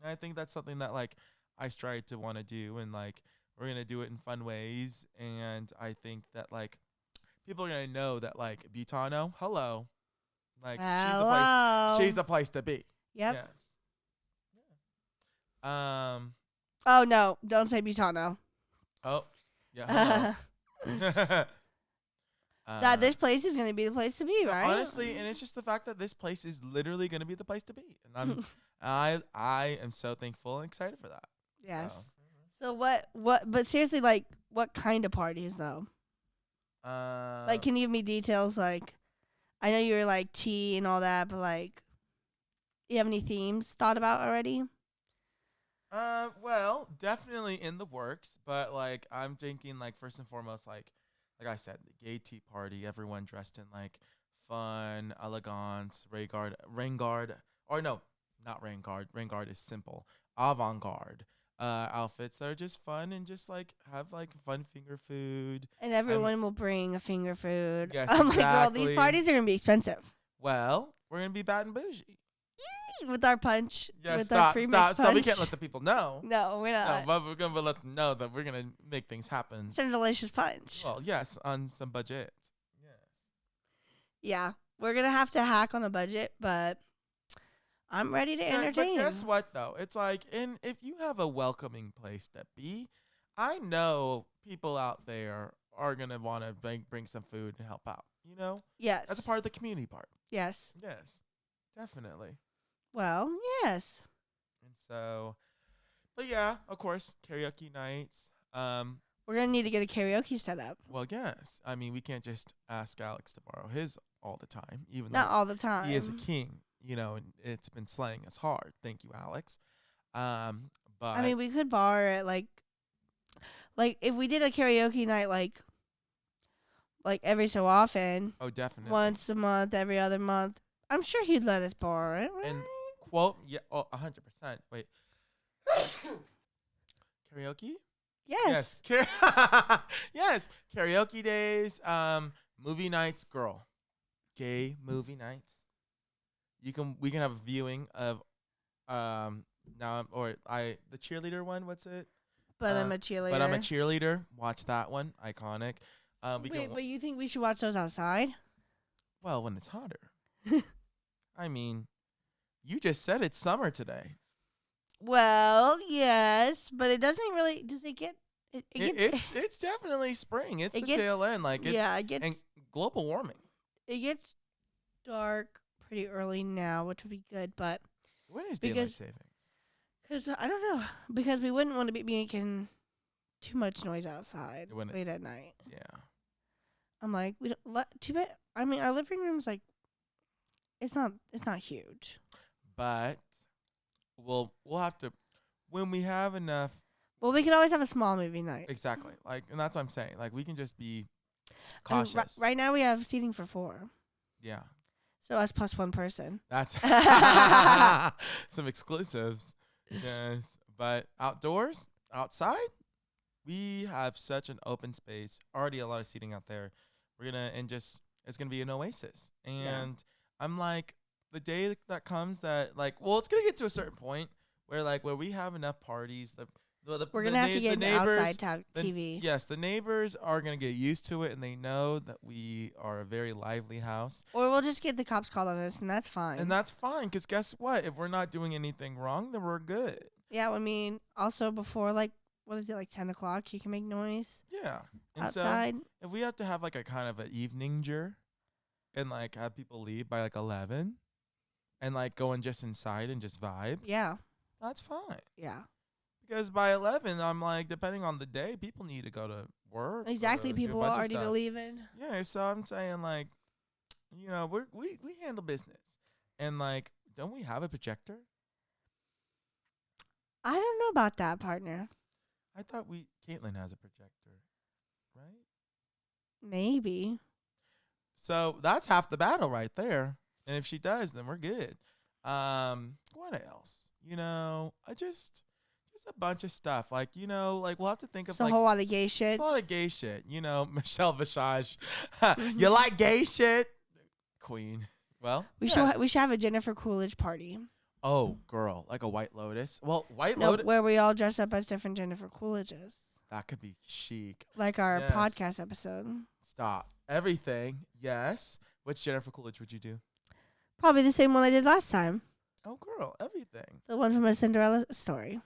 And I think that's something that like I strive to want to do, and like we're going to do it in fun ways. And I think that like people are going to know that like Butano, hello. Like she's a place to be. Yep. Yes. Yeah. Oh no, don't say Butano. Oh. Yeah. That this place is going to be the place to be, right? Honestly, and it's just the fact that this place is literally going to be the place to be, and I am so thankful and excited for that. Yes. So what? But seriously, like, what kind of parties though? Like, can you give me details? Like, I know you were like tea and all that, but like, you have any themes thought about already? Well, definitely in the works, but like I'm thinking like first and foremost like I said, the gay tea party, everyone dressed in like fun, elegance, rain guard, or no, not rain guard. Rain guard is simple. Avant-garde outfits that are just fun and just like have like fun finger food. And I'm everyone will bring a finger food. Yes, I'm like, girl, these exactly. parties are gonna be expensive. Well, we're gonna be bad and bougie. With our punch, Yeah, with our premix stop. So we punch. can't let the people know. No, we're No, not. but we're gonna let them know that we're gonna make things happen. Some delicious punch. Well, yes, on some budget. Yes. Yeah, we're gonna have to hack on the budget, but I'm ready to entertain. But guess what though? It's like, if you have a welcoming place to be, I know people out there are gonna want to bring some food and help out. You know, Yes. that's a part of the community part. Yes. Yes, definitely. Well, yes. And so, but yeah, of course, karaoke nights. We're gonna need to get a karaoke set up. Well, yes. I mean, we can't just ask Alex to borrow his all the time, even Not though all the time. he is a king, you know, and it's been slaying us hard. Thank you, Alex. But I mean, we could borrow it like if we did a karaoke night like every so often, oh, definitely. once a month, every other month. I'm sure he'd let us borrow it. Right? And quote, yeah, 100%. Wait, karaoke? Yes. Yes, karaoke days, movie nights, girl. Gay movie nights. We can have a viewing of the cheerleader one, what's it? But I'm a cheerleader. But I'm a cheerleader. Watch that one. Iconic. Wait, but you think we should watch those outside? Well, when it's hotter. I mean, you just said it's summer today. Well, yes, but it doesn't really. Does it get? It's definitely spring. It's the tail end. Like it gets. And global warming. It gets dark pretty early now, which would be good. But when is daylight savings? Because I don't know. Because we wouldn't want to be making too much noise outside late at night. Yeah. I'm like, we don't. Too bad. I mean, our living room's like. It's not huge. But we'll have to when we have enough. Well, we could always have a small movie night. Exactly. Like, and that's what I'm saying. Like, we can just be cautious. Right now, we have seating for 4. Yeah. So us plus one person. That's some exclusives. Yes. But outdoors, outside, we have such an open space. Already a lot of seating out there. It's gonna be an oasis. And I'm like, the day that comes that like, well, it's gonna get to a certain point where we have enough parties. We're gonna have to get an outside TV. Yes, the neighbors are gonna get used to it, and they know that we are a very lively house. Or we'll just get the cops called on us, and that's fine. And that's fine, because guess what? If we're not doing anything wrong, then we're good. Yeah, I mean, also before like 10 o'clock, you can make noise. Yeah, and outside. So if we have to have like a kind of an evening-ger and like have people leave by like 11 and like go in just inside and just vibe. Yeah. That's fine. Yeah. Because by 11, I'm like, depending on the day, people need to go to work. Exactly. People are already leaving. Yeah. So I'm saying like, you know, we handle business. And like, don't we have a projector? I don't know about that, partner. I thought Caitlin has a projector, right? Maybe. So that's half the battle right there. And if she does, then we're good. What else? You know, just a bunch of stuff. Like, you know, like we'll have to think of a whole lot of gay shit. A lot of gay shit. You know, Michelle Visage. You like gay shit? Queen. Well, we should have a Jennifer Coolidge party. Oh, girl, like a White Lotus. Well, Lotus, where we all dress up as different Jennifer Coolidges. That could be chic. Like our podcast episode. Stop. Everything. Yes. Which Jennifer Coolidge would you do? Probably the same one I did last time. Oh, girl, everything. The one from A Cinderella Story.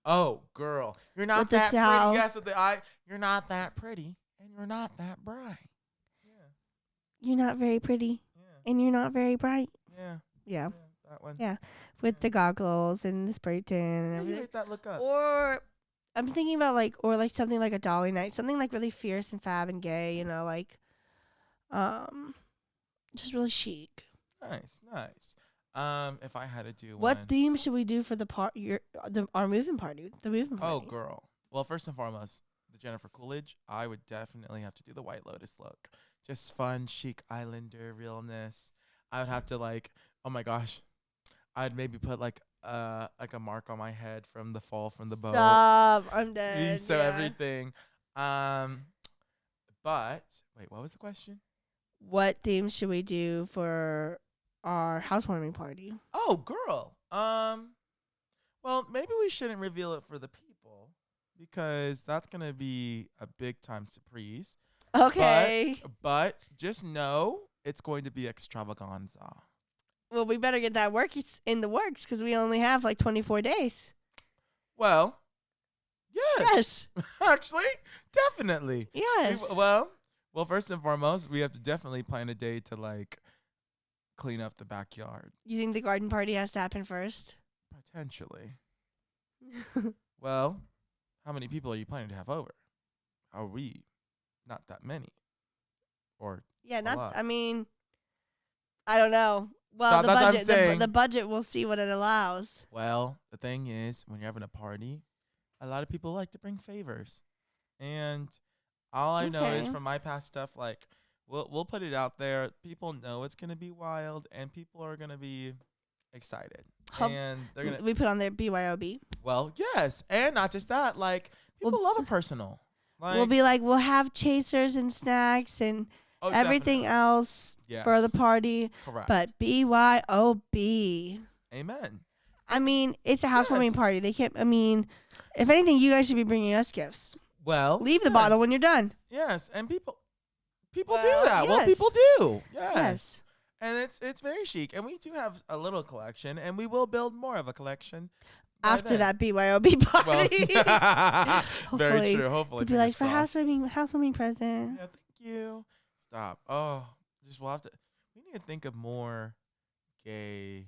Oh, girl, you're not that pretty. Yes, with the eye. You're not that pretty, and you're not that bright. Yeah. You're not very pretty, and you're not very bright. Yeah. That one. Yeah, with the goggles and the spray tan and everything. You made that look up. Or I'm thinking about like, or like something like a Dolly night, something like really fierce and fab and gay, like, just really chic. Nice. If I had to do What one. theme should we do for our moving party? The moving Oh, party. girl. Well, first and foremost, the Jennifer Coolidge. I would definitely have to do the White Lotus look. Just fun, chic Islander realness. I would have to oh my gosh, I'd maybe put like a mark on my head from the fall from the boat. Stop! I'm dead. So yeah. everything. But wait, what was the question? What theme should we do for our housewarming party? Oh, girl. Well, maybe we shouldn't reveal it for the people because that's gonna be a big time surprise. Okay. But just know it's going to be extravaganza. Well, we better get that in the works because we only have like 24 days. Well, yes. Yes. Actually, definitely. Yes. Well, first and foremost, we have to definitely plan a day to clean up the backyard. You think the garden party has to happen first? Potentially. Well, how many people are you planning to have over? Are we not that many? Or yeah, a lot? I mean, I don't know. Well, So that's what I'm saying. the budget, we'll see what it allows. Well, the thing is, when you're having a party, a lot of people like to bring favors. And all I know is Okay. from my past stuff, we'll put it out there. People know it's going to be wild, and people are going to be excited. And they're going to... We put on their BYOB. Well, yes. And not just that. People love a personal. We'll be like, we'll have chasers and snacks and everything definitely. else for the party. Correct. But BYOB. Amen. I mean, it's a housewarming party. They can't, if anything, you guys should be bringing us gifts. Well, Leave the bottle when you're done. Yes, and people do Well, that. yes. Well, people do. Yes. And it's very chic, and we do have a little collection, and we will build more of a collection After that BYOB party. Well, very true. Hopefully, We'll be like, fingers for crossed. housewarming present. Yeah, thank you. Stop. Oh, we'll have to. We need to think of more gay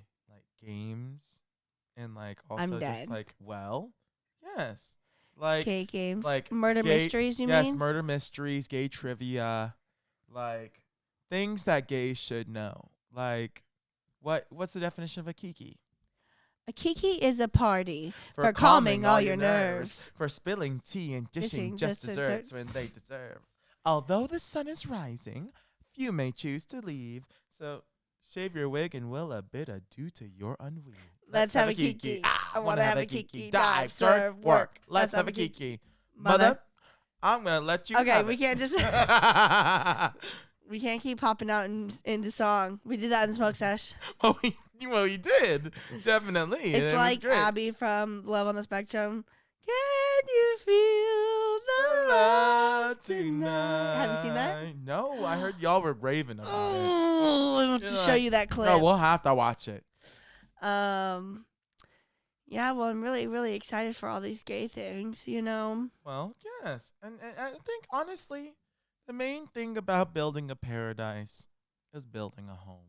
games, and also I'm just dead. yes, Gay games. like Murder gay- mysteries, you yes, mean? murder mysteries, gay trivia, things that gays should know. What's the definition of a kiki? A kiki is a party for calming all your nerves. For spilling tea and dishing Dishing just just desserts desserts. when they deserve. Although the sun is rising, few may choose to leave. So shave your wig and will a bid adieu to your ennui. Let's have a kiki. I wanna have a kiki. Dive, serve, work. Let's have a kiki. Mother, I'm gonna let you. Okay, have we it. can't just we can't keep popping out into song. We did that in Smoke Sesh. Well, you did definitely. and It's it was like great. Abby from Love on the Spectrum. Can you feel the love tonight? Have you seen that? No, I heard y'all were raving about it. Oh, I have to show you that clip. No, we'll have to watch it. Yeah, well, I'm really, really excited for all these gay things, Well, yes. And I think, honestly, the main thing about building a paradise is building a home.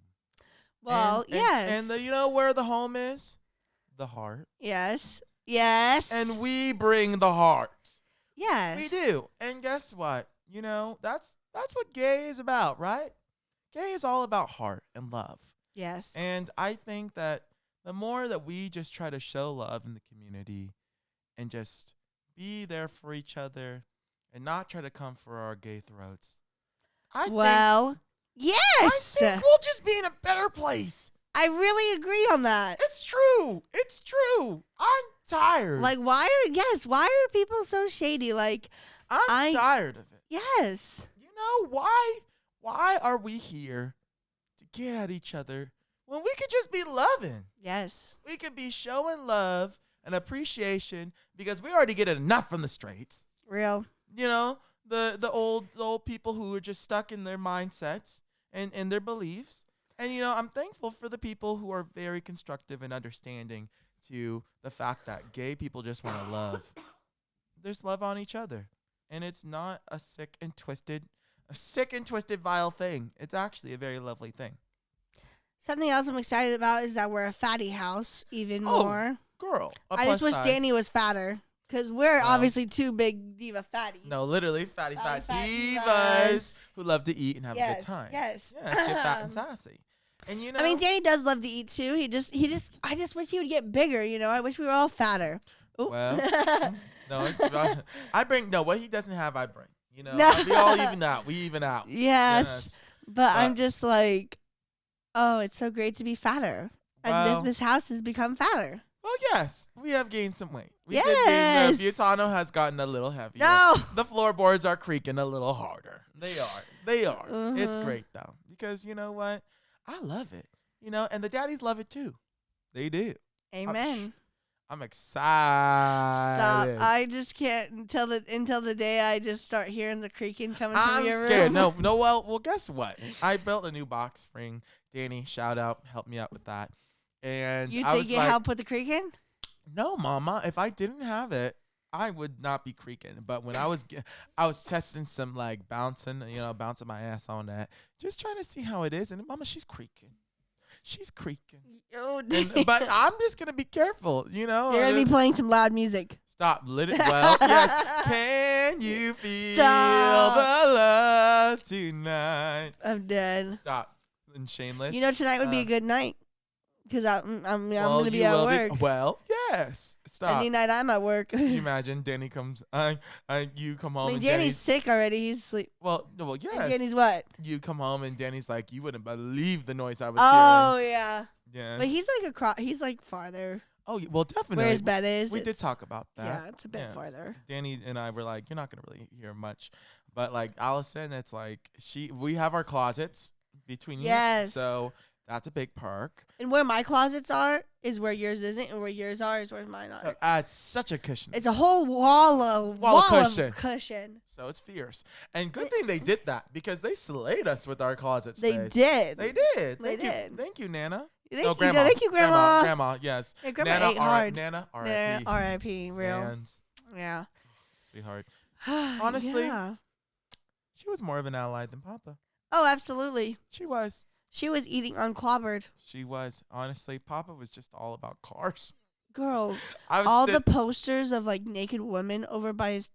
Well, And you know where the home is? The heart. Yes. Yes. And we bring the heart. yes. We do. And guess what? That's what gay is about, right? Gay is all about heart and love. Yes. And I think that the more that we just try to show love in the community and just be there for each other and not try to come for our gay throats, I yes. think we'll just be in a better place. I really agree on that. It's true. It's true. I'm tired. Why are people so shady? I'm tired of it. Yes. Why are we here to get at each other when we could just be loving? Yes. We could be showing love and appreciation because we already get enough from the straights. Real. The old people who are just stuck in their mindsets and their beliefs. And I'm thankful for the people who are very constructive and understanding to the fact that gay people just want to love. There's love on each other. And it's not a sick and twisted, vile thing. It's actually a very lovely thing. Something else I'm excited about is that we're a fatty house even more. Girl. I just wish Danny was fatter. Because we're Well. obviously two big diva fatties. No, literally fatty fat fat divas who love to eat and have a Yes, good time. yes. Yes, get fat and sassy. And you know, I mean, Danny does love to eat too. I just wish he would get bigger. I wish we were all fatter. Ooh. well, no, it's what he doesn't have, I bring. No. We all even out. We even out. Yes. But I'm just like, oh, it's so great to be fatter. Well, And this house has become fatter. Well, yes, we have gained some weight. Yes. The Butano has gotten a little heavier. No. The floorboards are creaking a little harder. They are. It's Mhm. great though, because you know what? I love it. And the daddies love it too. They do. Amen. I'm excited. Stop. I just can't until the day I just start hearing the creaking coming from your I'm scared. room. No. Well, guess what? I built a new box spring. Danny, shout out, help me out with that. And You I think was it like, helped with the creaking? no, Mama. If I didn't have it, I would not be creaking. But when I was testing some like bouncing my ass on that, just trying to see how it is. And Mama, she's creaking. She's creaking. Oh, But I'm just gonna be careful. You're gonna be playing some loud music. Stop. Well, yes. Can you feel Stop. the love tonight? I'm dead. Stop. And shameless. Tonight would be a good night because I'm gonna be you at will work. Well, yes. Stop. Any night I'm at work. Can you imagine Danny comes, you come home and Danny's sick already. He's asleep. well, yes. Danny's what? You come home and Danny's like, you wouldn't believe the noise I was Oh hearing. yeah. Yeah. But he's like farther. Oh, well, definitely. Where his bed is. We did talk about that. Yeah, it's a bit Yes. farther. Danny and I were like, you're not gonna really hear much, but like Allison, it's like we have our closets between Yes. you, so that's a big perk. And where my closets are is where yours isn't, and where yours are is where mine are. So adds such a cushion. It's a whole wall of cushion. So it's fierce. And good thing they did that because they slayed us with our closet They space. did. They did. They Thank you. did. Thank you, Nana. Grandma. Thank you, Grandma. Grandma, yes. Yeah, Grandma Nana, ate hard. Nana, Yeah, R.I.P. R.I.P. Real. Hands. Yeah. Sweetheart. Honestly, Yeah. she was more of an ally than Papa. Oh, absolutely. She was. She was eating unclobbered. She was. Honestly, Papa was just all about cars. Girl, I was all the posters of like naked women over by his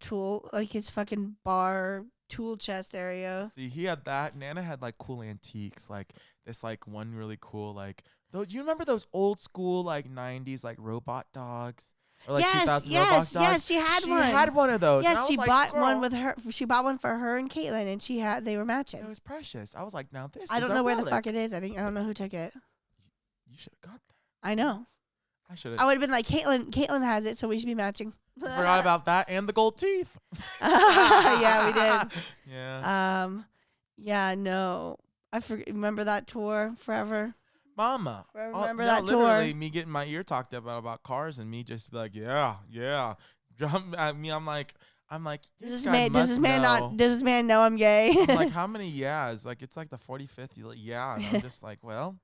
his fucking bar tool chest area. See, he had that. Nana had like cool antiques, like this like one really cool like. Do you remember those old school like 90s like robot dogs? Or like 2000 robot dogs? Yes, she had one. She had one of those. Yes, and I she was bought like, one with her. She bought one for her and Caitlin, and they were matching. It was precious. I was like, now this. I is don't a know where the relic. fuck it is. I don't know who took it. You should have got that. I know. I should have. I would have been like, Caitlin has it, so we should be matching. Forgot about that and the gold teeth. Yeah, we did. Yeah. Yeah, no. Remember that tour forever? Mama. Remember no, that literally tour? me getting my ear talked about cars and me just be like, yeah. Drum at me, I'm like, Does guy this man know. does this man know I'm gay? I'm like, how many yeahs? Like, it's like the 45th. Yeah. And I'm just like, well,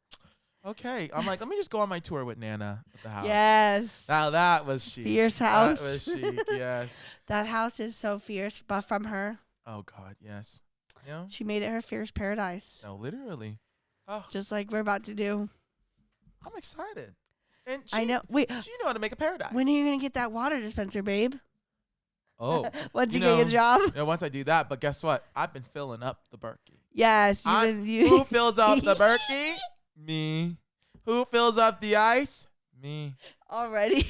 okay. I'm like, let me just go on my tour with Nana at the house. Yes. Now that was chic. Fierce house. That was chic, yes. That house is so fierce, but from her. Oh, God, yes. Yeah. She made it her fierce paradise. No, literally. Oh, Just like we're about to do. I'm excited. And I know. Wait, she knew how to make a paradise. when are you going to get that water dispenser, babe? Oh. Once you know, get your job? Once I do that, but guess what? I've been filling up the Berkey. Yes. Who fills up the Berkey? Me. Who fills up the ice? Me. Already.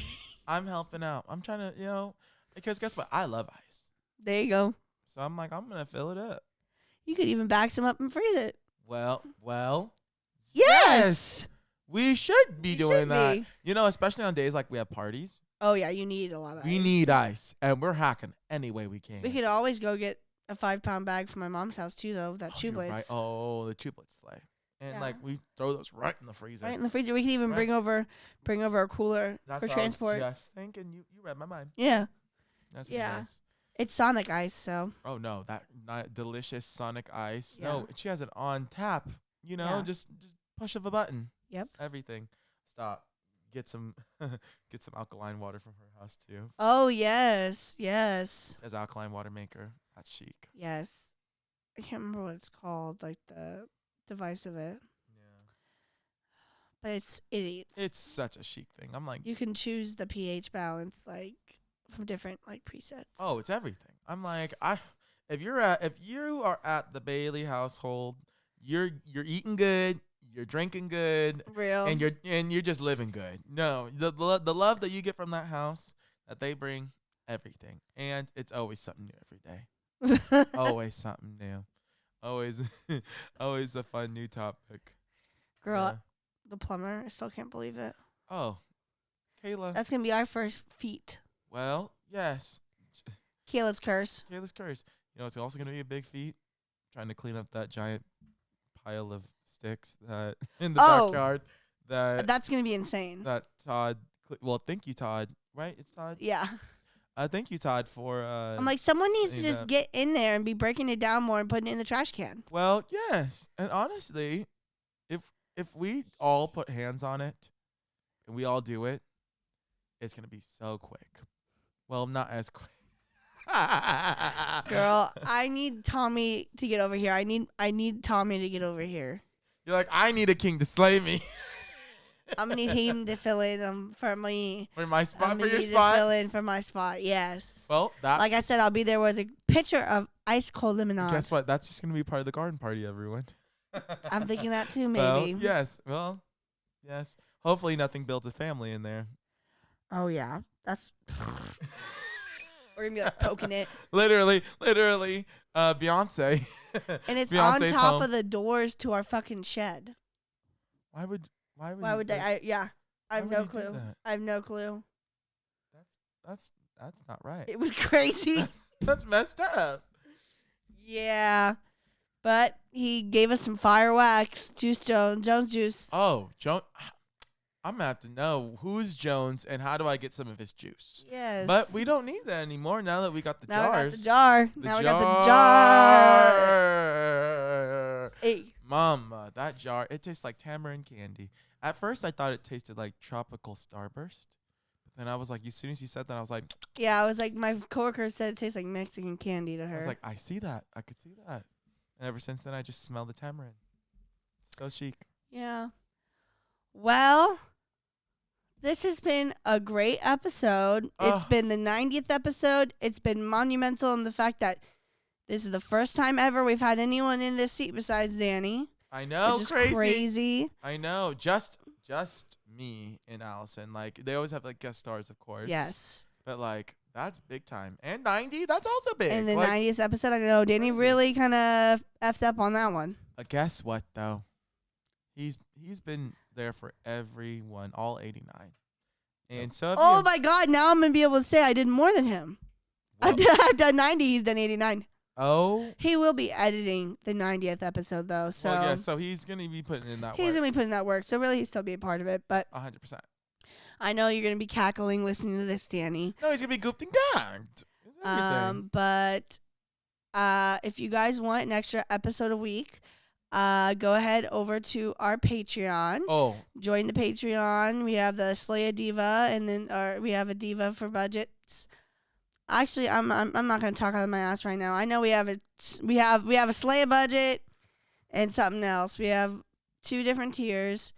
I'm helping out. I'm trying to, because guess what? I love ice. There you go. So I'm like, I'm going to fill it up. You could even back some up and freeze it. Well. Yes. We should be You doing should that. be. Especially on days like we have parties. Oh, yeah. You need a lot of We ice. need ice. And we're hacking any way we can. We could always go get a 5-pound bag from my mom's house, too, though, that You're tubeless. right. Oh, the tubeless sleigh. And Yeah. we throw those right in the freezer. Right in the freezer. We could even Right. bring over a cooler That's for what transport. I was just thinking. You read my mind. Yeah. That's Yeah. nice. It's Sonic ice, so. Oh no, that delicious Sonic ice. Yeah. No, she has it on tap. Yeah. Just push of a button. Yep. Everything. Stop. Get some alkaline water from her house too. Oh, yes. Yes. As alkaline water maker. That's chic. Yes. I can't remember what it's called, like the device of it. Yeah. But it's It's such a chic thing. I'm like, you can choose the pH balance like from different like presets. Oh, it's everything. I'm like, if you are at the Bailey household, you're eating good, you're drinking good, Real. and you're just living good. No, the love that you get from that house that they bring, everything, and it's always something new every day. Always something new. Always, always a fun new topic. Girl, Yeah. the plumber. I still can't believe it. Oh, Kayla. That's gonna be our first feat. Well, yes. Kayla's curse. Kayla's curse. You know, it's also gonna be a big feat. Trying to clean up that giant pile of sticks that in the backyard. That's gonna be insane. That Todd. Well, thank you, Todd. Right? It's Todd. Yeah. Thank you, Todd, for. I'm like, someone needs to just get in there and be breaking it down more and putting it in the trash can. Well, yes, and honestly, if we all put hands on it, and we all do it, it's gonna be so quick. Well, not as quick. Girl, I need Tommy to get over here. I need Tommy to get over here. You're like, I need a king to slay me. I'm gonna need him to fill in for me. For my spot, for your To spot. fill in for my spot. Yes. Well, like I said, I'll be there with a pitcher of ice cold lemonade. Guess what? That's just gonna be part of the garden party, everyone. I'm thinking that too, Well, maybe. yes. Well, yes. Hopefully, nothing builds a family in there. Oh yeah, that's. We're gonna be like poking it. Literally, Beyonce. And it's Beyonce's on top home. of the doors to our fucking shed. Why would they? I have would no you do clue. that? I have no clue. That's not right. It was crazy. That's messed up. Yeah, but he gave us some fire wax, Jones juice. Oh, Jones. I'm gonna have to know who's Jones and how do I get some of his juice. Yes. But we don't need that anymore now that we got the now jars. we got the jar. Now we got the jar. Hey. Mama, that jar, it tastes like tamarind candy. At first, I thought it tasted like tropical Starburst. But then I was like, as soon as you said that, I was like, yeah, I was like, my coworker said it tastes like Mexican candy to her. I was like, I see that. I could see that. And ever since then, I just smell the tamarind. So chic. Yeah. Well, this has been a great episode. It's been the 90th episode. It's been monumental in the fact that this is the first time ever we've had anyone in this seat besides Danny. I know, which is crazy. I know, just me and Allison. Like they always have like guest stars, of course. Yes. But like that's big time. And 90, that's also big. And the like, 90th episode, I know Danny crazy. really kind of effed up on that one. Guess what though? He's been there for everyone, all 89. And so oh my God! Now I'm gonna be able to say I did more than him. I've done 90. He's done 89. Oh. He will be editing the 90th episode though, so Well, yeah, so he's gonna be putting in that work. He's gonna be putting that work, so really he'll still be a part of it. But 100%. I know you're gonna be cackling listening to this, Danny. No, he's gonna be gooped and gagged. But if you guys want an extra episode a week, go ahead over to our Patreon. Oh. Join the Patreon. We have the Slay a Diva, and then we have a Diva for budgets. Actually, I'm not gonna talk out of my ass right now. I know we have a Slay a budget and something else. We have 2 different tiers,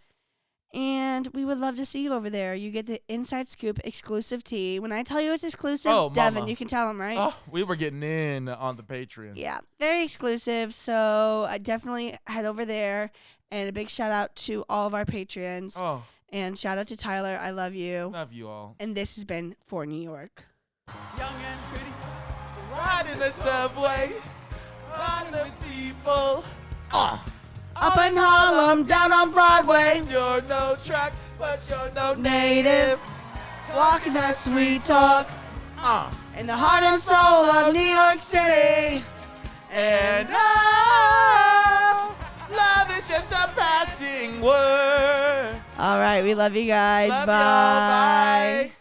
and we would love to see you over there. You get the inside scoop exclusive tea. When I tell you it's exclusive, Devin, mama. you can tell them, right? Oh, we were getting in on the Patreon. Yeah, very exclusive. So I definitely head over there, and a big shout out to all of our Patreons. Oh. And shout out to Tyler. I love you. Love you all. And this has been For New York. Young and pretty, riding the subway, riding the people. Up in Harlem, down on Broadway. You're no track, but you're no Native, walking that sweet talk. In the heart and soul of New York City. And love is just a passing word. All right, we love you guys. Love Bye. y'all, bye.